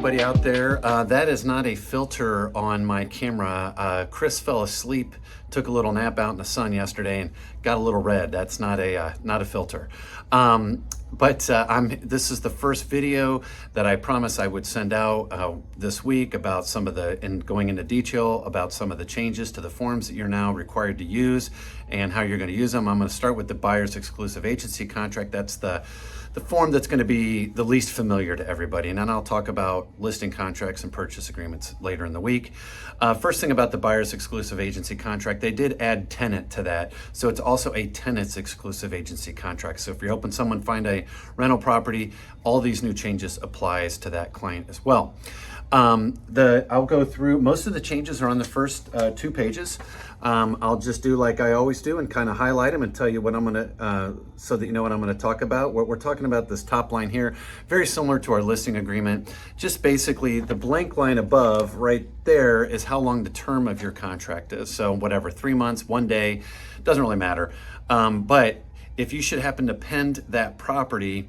everybody out there. That is not a filter on my camera. Chris fell asleep, took a little nap out in the sun yesterday, and got a little red. That's not a filter. This is the first video that I promised I would send out this week about some of going into detail about some of the changes to the forms that you're now required to use and how you're going to use them. I'm going to start with the buyer's exclusive agency contract. That's the form that's going to be the least familiar to everybody. And then I'll talk about listing contracts and purchase agreements later in the week. First thing about the buyer's exclusive agency contract, they did add tenant to that. So it's also a tenant's exclusive agency contract. So if you're helping someone find a rental property, all these new changes applies to that client as well. I'll go through, most of the changes are on the first 2 pages. I'll just do like I always do and kind of highlight them and tell you what I'm going to, so that you know what I'm going to talk about. What we're talking about, this top line here, very similar to our listing agreement. Just basically the blank line above right there is how long the term of your contract is. So whatever, 3 months, 1 day, doesn't really matter. But if you should happen to pend that property,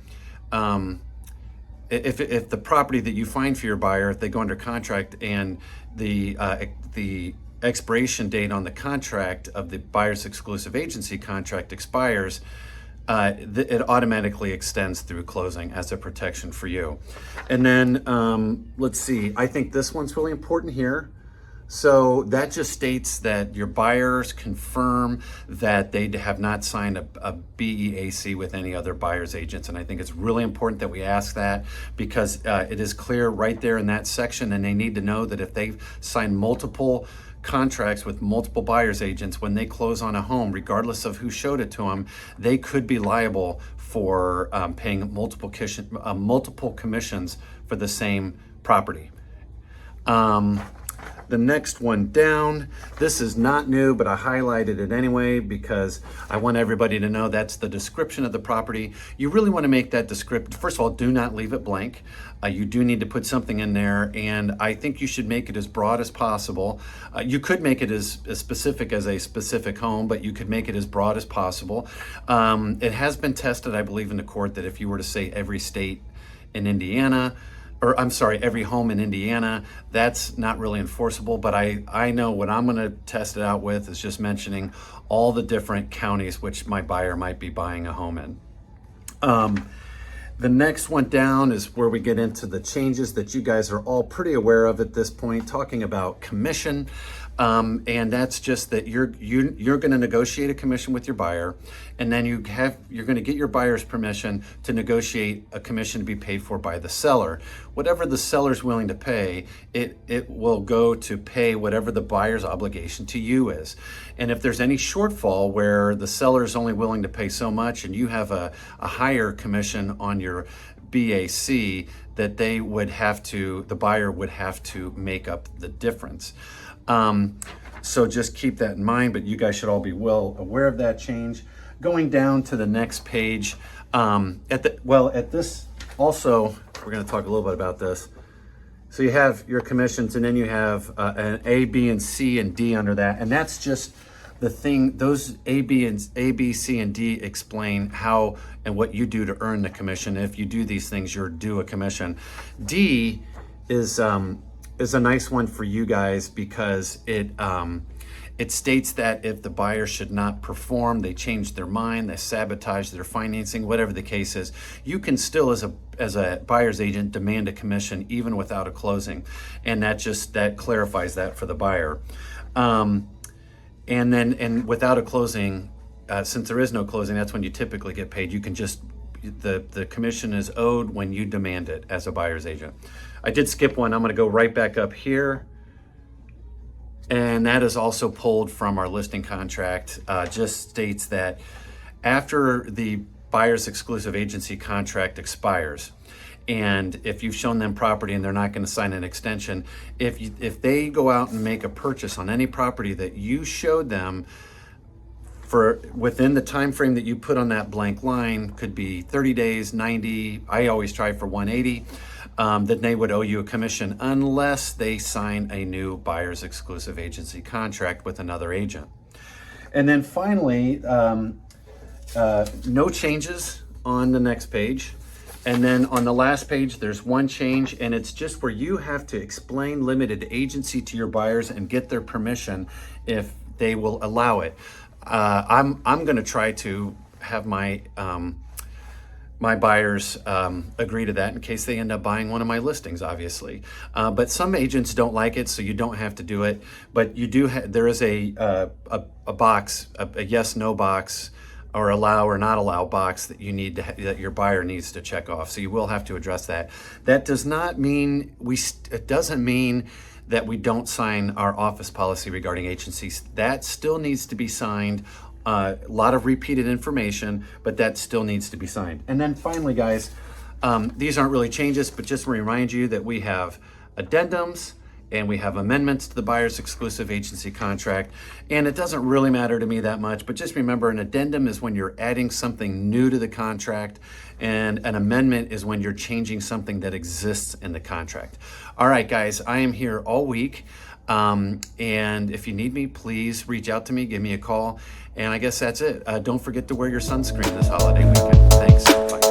if the property that you find for your buyer, if they go under contract and the expiration date on the contract of the buyer's exclusive agency contract expires, it automatically extends through closing as a protection for you. And then let's see, I think this one's really important here. So that just states that your buyers confirm that they have not signed a BEAC with any other buyer's agents. And I think it's really important that we ask that because it is clear right there in that section, and they need to know that if they've signed multiple contracts with multiple buyer's agents, when they close on a home, regardless of who showed it to them, they could be liable for paying multiple commissions for the same property. The next one down, this is not new, but I highlighted it anyway because I want everybody to know that's the description of the property. You really want to make that description. First of all, do not leave it blank. You do need to put something in there, and I think you should make it as broad as possible. You could make it as specific as a specific home, but you could make it as broad as possible. It has been tested, I believe, in the court that if you were to say every state in Indiana, or I'm sorry, every home in Indiana, that's not really enforceable, but I know what I'm gonna test it out with is just mentioning all the different counties which my buyer might be buying a home in. The next one down is where we get into the changes that you guys are all pretty aware of at this point, talking about commission. And that's just that you're going to negotiate a commission with your buyer, and then you're going to get your buyer's permission to negotiate a commission to be paid for by the seller. Whatever the seller's willing to pay, it will go to pay whatever the buyer's obligation to you is. And if there's any shortfall where the seller is only willing to pay so much and you have a higher commission on your BAC, that the buyer would have to make up the difference. So just keep that in mind, but you guys should all be well aware of that change. Going down to the next page, at this also, we're going to talk a little bit about this. So you have your commissions, and then you have an A, B, and C, and D under that, and that's just the thing. Those A, B, C, and D explain how and what you do to earn the commission. If you do these things, you're due a commission. D is a nice one for you guys because it states that if the buyer should not perform, they change their mind, they sabotage their financing, whatever the case is, you can still, as a buyer's agent, demand a commission even without a closing, and that clarifies that for the buyer. And without a closing, since there is no closing, that's when you typically get paid. You can just the commission is owed when you demand it as a buyer's agent. I did skip one. I'm going to go right back up here. And that is also pulled from our listing contract. Just states that after the buyer's exclusive agency contract expires, and if you've shown them property and they're not going to sign an extension, if they go out and make a purchase on any property that you showed them for within the time frame that you put on that blank line, could be 30 days, 90, I always try for 180, then they would owe you a commission unless they sign a new buyer's exclusive agency contract with another agent. And then finally, no changes on the next page. And then on the last page, there's one change, and it's just where you have to explain limited agency to your buyers and get their permission if they will allow it. I'm going to try to have my my buyers agree to that in case they end up buying one of my listings, obviously. But some agents don't like it, so you don't have to do it. But you do. There is a box, a yes/no box, or allow or not allow box that you need to that your buyer needs to check off. So you will have to address that. That does not mean it doesn't mean that we don't sign our office policy regarding agencies. That still needs to be signed. A lot of repeated information, but that still needs to be signed. And then finally, guys, these aren't really changes, but just to remind you that we have addendums and we have amendments to the buyer's exclusive agency contract. And it doesn't really matter to me that much, but just remember, an addendum is when you're adding something new to the contract, and an amendment is when you're changing something that exists in the contract. All right, guys, I am here all week. And if you need me, please reach out to me, give me a call. And I guess that's it. Don't forget to wear your sunscreen this holiday weekend. Thanks. Bye.